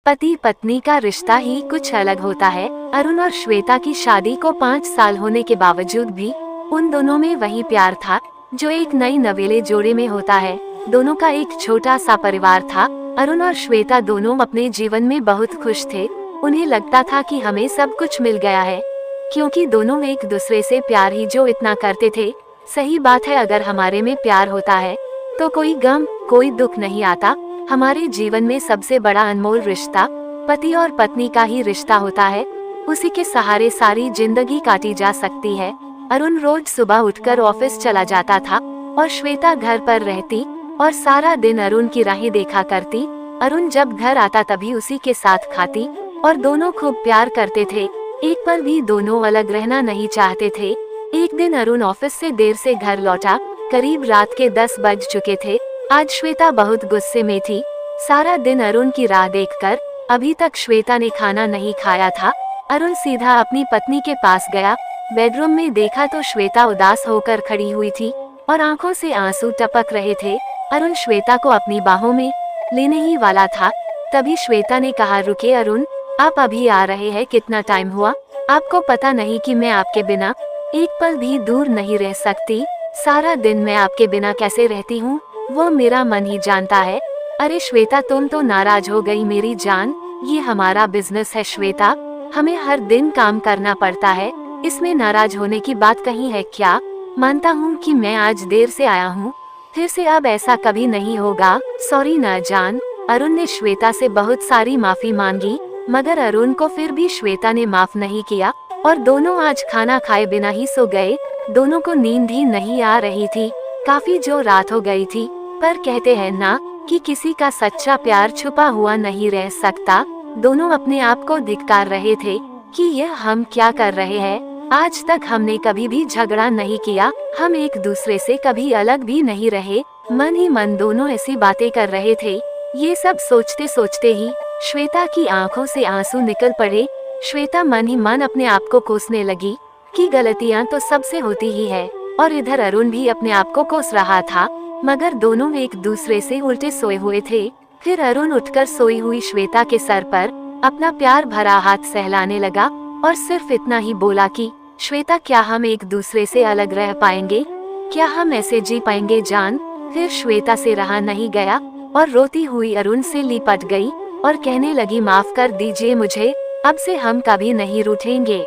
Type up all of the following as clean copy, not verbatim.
पति पत्नी का रिश्ता ही कुछ अलग होता है। अरुण और श्वेता की शादी को 5 साल होने के बावजूद भी उन दोनों में वही प्यार था जो एक नई नवेले जोड़े में होता है। दोनों का एक छोटा सा परिवार था। अरुण और श्वेता दोनों अपने जीवन में बहुत खुश थे। उन्हें लगता था कि हमें सब कुछ मिल गया है, क्योंकि दोनों एक दूसरे से प्यार ही जो इतना करते थे। सही बात है, अगर हमारे में प्यार होता है तो कोई गम, कोई दुख नहीं आता। हमारे जीवन में सबसे बड़ा अनमोल रिश्ता पति और पत्नी का ही रिश्ता होता है। उसी के सहारे सारी जिंदगी काटी जा सकती है। अरुण रोज सुबह उठकर ऑफिस चला जाता था और श्वेता घर पर रहती और सारा दिन अरुण की राहें देखा करती। अरुण जब घर आता तभी उसी के साथ खाती और दोनों खूब प्यार करते थे। एक पल भी दोनों अलग रहना नहीं चाहते थे। एक दिन अरुण ऑफिस से देर से घर लौटा। करीब रात के 10 बज चुके थे। आज श्वेता बहुत गुस्से में थी। सारा दिन अरुण की राह देखकर अभी तक श्वेता ने खाना नहीं खाया था। अरुण सीधा अपनी पत्नी के पास गया। बेडरूम में देखा तो श्वेता उदास होकर खड़ी हुई थी और आंखों से आंसू टपक रहे थे। अरुण श्वेता को अपनी बाहों में लेने ही वाला था, तभी श्वेता ने कहा, रुके अरुण, आप अभी आ रहे हैं? कितना टाइम हुआ? आपको पता नहीं कि मैं आपके बिना एक पल भी दूर नहीं रह सकती? सारा दिन मैं आपके बिना कैसे रहती हूँ वो मेरा मन ही जानता है। अरे श्वेता, तुम तो नाराज हो गई मेरी जान। ये हमारा बिजनेस है श्वेता, हमें हर दिन काम करना पड़ता है, इसमें नाराज होने की बात कहीं है क्या? मानता हूँ कि मैं आज देर से आया हूँ, फिर से अब ऐसा कभी नहीं होगा। सॉरी ना जान। अरुण ने श्वेता से बहुत सारी माफी मांगी, मगर अरुण को फिर भी श्वेता ने माफ नहीं किया और दोनों आज खाना खाए बिना ही सो गए। दोनों को नींद ही नहीं आ रही थी। काफी जो रात हो गई थी, पर कहते हैं ना कि किसी का सच्चा प्यार छुपा हुआ नहीं रह सकता। दोनों अपने आप को धिक्कार रहे थे कि यह हम क्या कर रहे हैं। आज तक हमने कभी भी झगड़ा नहीं किया, हम एक दूसरे से कभी अलग भी नहीं रहे। मन ही मन दोनों ऐसी बातें कर रहे थे। ये सब सोचते सोचते ही श्वेता की आंखों से आंसू निकल पड़े। श्वेता मन ही मन अपने आप को कोसने लगी कि गलतियां तो सबसे होती ही है, और इधर अरुण भी अपने आप को कोस रहा था, मगर दोनों एक दूसरे से उल्टे सोए हुए थे। फिर अरुण उठकर सोई हुई श्वेता के सर पर अपना प्यार भरा हाथ सहलाने लगा और सिर्फ इतना ही बोला कि श्वेता, क्या हम एक दूसरे से अलग रह पाएंगे? क्या हम ऐसे जी पाएंगे जान? फिर श्वेता से रहा नहीं गया और रोती हुई अरुण से लिपट गई और कहने लगी, माफ कर दीजिए मुझे, अब से हम कभी नहीं रूठेंगे।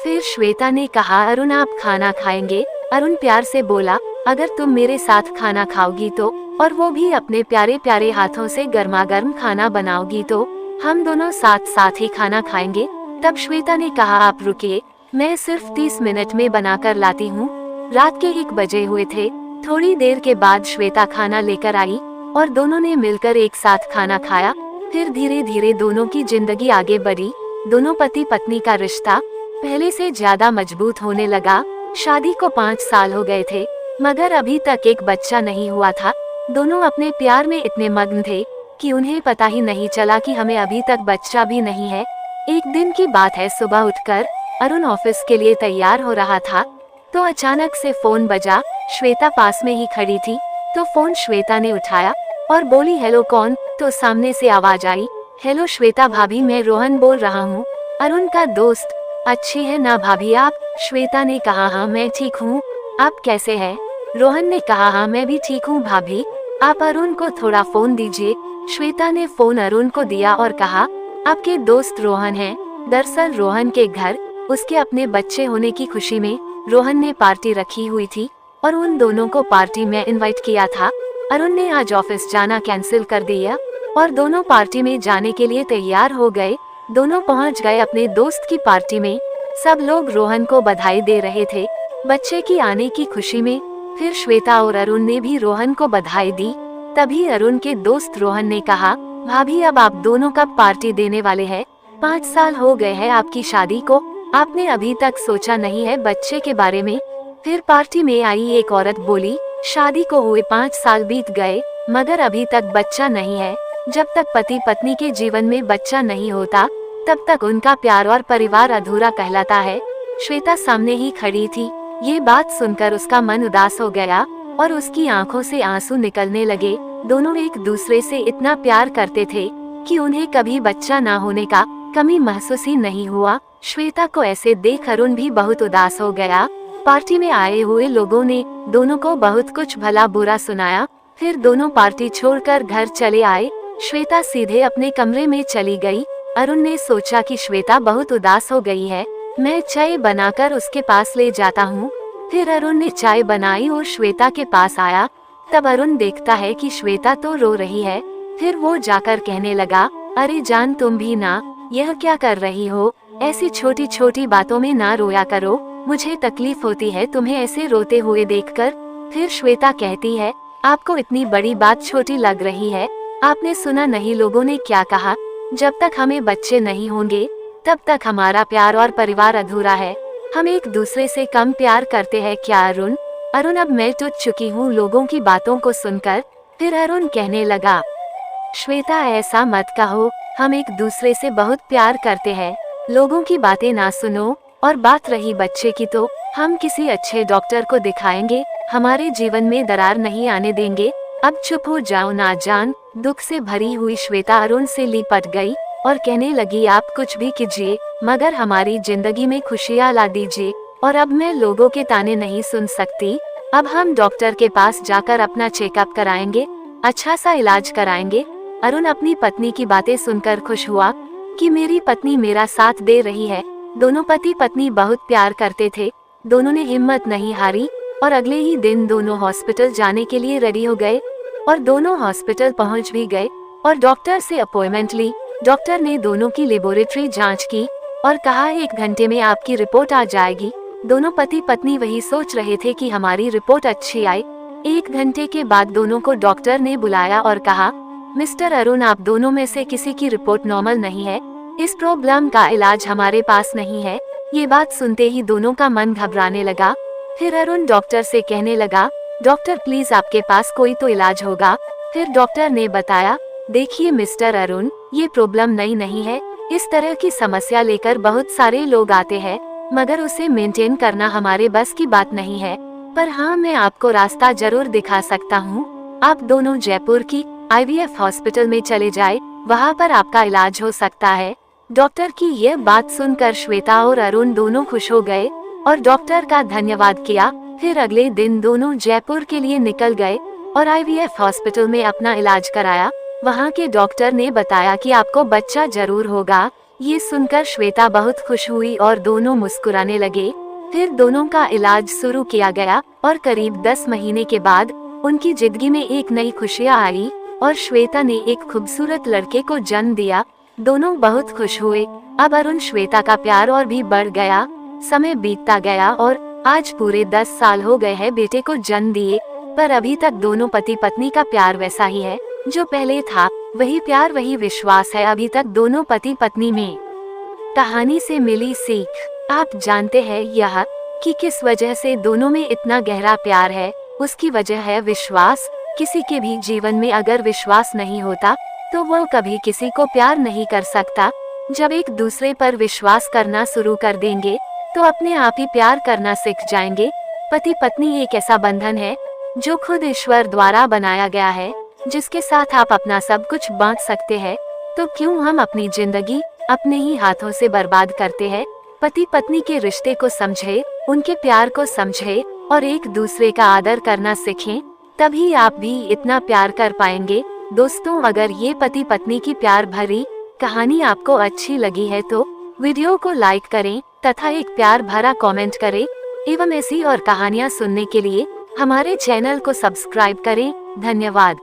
फिर श्वेता ने कहा, अरुण आप खाना खाएंगे? अरुण प्यार से बोला, अगर तुम मेरे साथ खाना खाओगी तो, और वो भी अपने प्यारे प्यारे हाथों से गर्मा गर्म खाना बनाओगी तो हम दोनों साथ साथ ही खाना खाएंगे। तब श्वेता ने कहा, आप रुकिए, मैं सिर्फ 30 मिनट में बनाकर लाती हूँ। रात के 1 बजे हुए थे। थोड़ी देर के बाद श्वेता खाना लेकर आई और दोनों ने मिलकर एक साथ खाना खाया। फिर धीरे धीरे दोनों की जिंदगी आगे बढ़ी। दोनों पति पत्नी का रिश्ता पहले से ज्यादा मजबूत होने लगा। शादी को 5 साल हो गए थे, मगर अभी तक एक बच्चा नहीं हुआ था। दोनों अपने प्यार में इतने मग्न थे कि उन्हें पता ही नहीं चला कि हमें अभी तक बच्चा भी नहीं है। एक दिन की बात है, सुबह उठकर अरुण ऑफिस के लिए तैयार हो रहा था तो अचानक से फोन बजा। श्वेता पास में ही खड़ी थी तो फोन श्वेता ने उठाया और बोली, हेलो कौन? तो सामने से आवाज आई, हेलो श्वेता भाभी, मैं रोहन बोल रहा हूँ, अरुण का दोस्त। अच्छी है ना भाभी आप? श्वेता ने कहा, हाँ मैं ठीक हूँ, आप कैसे हैं? रोहन ने कहा, हाँ मैं भी ठीक हूँ भाभी, आप अरुण को थोड़ा फोन दीजिए। श्वेता ने फोन अरुण को दिया और कहा, आपके दोस्त रोहन हैं। दरअसल रोहन के घर उसके अपने बच्चे होने की खुशी में रोहन ने पार्टी रखी हुई थी और उन दोनों को पार्टी में इनवाइट किया था। अरुण ने आज ऑफिस जाना कैंसिल कर दिया और दोनों पार्टी में जाने के लिए तैयार हो गए। दोनों पहुंच गए अपने दोस्त की पार्टी में। सब लोग रोहन को बधाई दे रहे थे बच्चे की आने की खुशी में। फिर श्वेता और अरुण ने भी रोहन को बधाई दी। तभी अरुण के दोस्त रोहन ने कहा, भाभी अब आप दोनों कब पार्टी देने वाले हैं? 5 साल हो गए हैं आपकी शादी को, आपने अभी तक सोचा नहीं है बच्चे के बारे में? फिर पार्टी में आई एक औरत बोली, शादी को हुए 5 साल बीत गए मगर अभी तक बच्चा नहीं है। जब तक पति पत्नी के जीवन में बच्चा नहीं होता तब तक उनका प्यार और परिवार अधूरा कहलाता है। श्वेता सामने ही खड़ी थी। ये बात सुनकर उसका मन उदास हो गया और उसकी आंखों से आंसू निकलने लगे। दोनों एक दूसरे से इतना प्यार करते थे कि उन्हें कभी बच्चा ना होने का कमी महसूस ही नहीं हुआ। श्वेता को ऐसे देख अरुण भी बहुत उदास हो गया। पार्टी में आए हुए लोगों ने दोनों को बहुत कुछ भला बुरा सुनाया। फिर दोनों पार्टी छोड़कर घर चले आए। श्वेता सीधे अपने कमरे में चली गई। अरुण ने सोचा कि श्वेता बहुत उदास हो गई है, मैं चाय बनाकर उसके पास ले जाता हूँ। फिर अरुण ने चाय बनाई और श्वेता के पास आया। तब अरुण देखता है कि श्वेता तो रो रही है। फिर वो जाकर कहने लगा, अरे जान तुम भी ना, यह क्या कर रही हो? ऐसी छोटी छोटी बातों में ना रोया करो, मुझे तकलीफ होती है तुम्हें ऐसे रोते हुए देखकर। फिर श्वेता कहती है, आपको इतनी बड़ी बात छोटी लग रही है? आपने सुना नहीं लोगों ने क्या कहा, जब तक हमें बच्चे नहीं होंगे तब तक हमारा प्यार और परिवार अधूरा है। हम एक दूसरे से कम प्यार करते हैं क्या अरुण? अरुण अब मैं टूट चुकी हूँ लोगों की बातों को सुनकर। फिर अरुण कहने लगा, श्वेता ऐसा मत कहो, हम एक दूसरे से बहुत प्यार करते हैं, लोगों की बातें ना सुनो। और बात रही बच्चे की तो हम किसी अच्छे डॉक्टर को दिखाएंगे, हमारे जीवन में दरार नहीं आने देंगे। अब चुप हो जाओ ना जान। दुख से भरी हुई श्वेता अरुण से लिपट गई और कहने लगी, आप कुछ भी कीजिए मगर हमारी जिंदगी में खुशियाँ ला दीजिए। और अब मैं लोगों के ताने नहीं सुन सकती। अब हम डॉक्टर के पास जाकर अपना चेकअप कराएंगे, अच्छा सा इलाज कराएंगे। अरुण अपनी पत्नी की बातें सुनकर खुश हुआ कि मेरी पत्नी मेरा साथ दे रही है। दोनों पति पत्नी बहुत प्यार करते थे। दोनों ने हिम्मत नहीं हारी और अगले ही दिन दोनों हॉस्पिटल जाने के लिए रेडी हो गए और दोनों हॉस्पिटल पहुंच भी गए और डॉक्टर से अपॉइंटमेंट ली। डॉक्टर ने दोनों की लेबोरेटरी जांच की और कहा 1 घंटे में आपकी रिपोर्ट आ जाएगी। दोनों पति पत्नी वही सोच रहे थे कि हमारी रिपोर्ट अच्छी आए। 1 घंटे के बाद दोनों को डॉक्टर ने बुलाया और कहा, मिस्टर अरुण, आप दोनों में से किसी की रिपोर्ट नॉर्मल नहीं है, इस प्रॉब्लम का इलाज हमारे पास नहीं है। ये बात सुनते ही दोनों का मन घबराने लगा। फिर अरुण डॉक्टर से कहने लगा, डॉक्टर प्लीज आपके पास कोई तो इलाज होगा। फिर डॉक्टर ने बताया, देखिए मिस्टर अरुण, ये प्रॉब्लम नई नहीं है, इस तरह की समस्या लेकर बहुत सारे लोग आते हैं, मगर उसे मेंटेन करना हमारे बस की बात नहीं है। पर हाँ, मैं आपको रास्ता जरूर दिखा सकता हूँ। आप दोनों जयपुर की IVF हॉस्पिटल में चले जाए, वहाँ पर आपका इलाज हो सकता है। डॉक्टर की यह बात सुनकर श्वेता और अरुण दोनों खुश हो गए और डॉक्टर का धन्यवाद किया। फिर अगले दिन दोनों जयपुर के लिए निकल गए और IVF हॉस्पिटल में अपना इलाज कराया। वहाँ के डॉक्टर ने बताया कि आपको बच्चा जरूर होगा। ये सुनकर श्वेता बहुत खुश हुई और दोनों मुस्कुराने लगे। फिर दोनों का इलाज शुरू किया गया और करीब 10 महीने के बाद उनकी जिंदगी में एक नई खुशियाँ आई और श्वेता ने एक खूबसूरत लड़के को जन्म दिया। दोनों बहुत खुश हुए। अब अरुण श्वेता का प्यार और भी बढ़ गया। समय बीतता गया और आज पूरे 10 साल हो गए हैं बेटे को जन्म दिए, पर अभी तक दोनों पति पत्नी का प्यार वैसा ही है जो पहले था। वही प्यार, वही विश्वास है अभी तक दोनों पति पत्नी में। कहानी से मिली सीख, आप जानते हैं यह कि किस वजह से दोनों में इतना गहरा प्यार है? उसकी वजह है विश्वास। किसी के भी जीवन में अगर विश्वास नहीं होता तो वो कभी किसी को प्यार नहीं कर सकता। जब एक दूसरे पर विश्वास करना शुरू कर देंगे तो अपने आप ही प्यार करना सीख जाएंगे। पति पत्नी एक ऐसा बंधन है जो खुद ईश्वर द्वारा बनाया गया है, जिसके साथ आप अपना सब कुछ बांट सकते हैं। तो क्यों हम अपनी जिंदगी अपने ही हाथों से बर्बाद करते हैं? पति पत्नी के रिश्ते को समझे, उनके प्यार को समझे और एक दूसरे का आदर करना सीखें, तभी आप भी इतना प्यार कर पाएंगे। दोस्तों, अगर ये पति पत्नी की प्यार भरी कहानी आपको अच्छी लगी है तो वीडियो को लाइक करें तथा एक प्यार भरा कमेंट करें एवं ऐसी और कहानियाँ सुनने के लिए हमारे चैनल को सब्सक्राइब करें। धन्यवाद।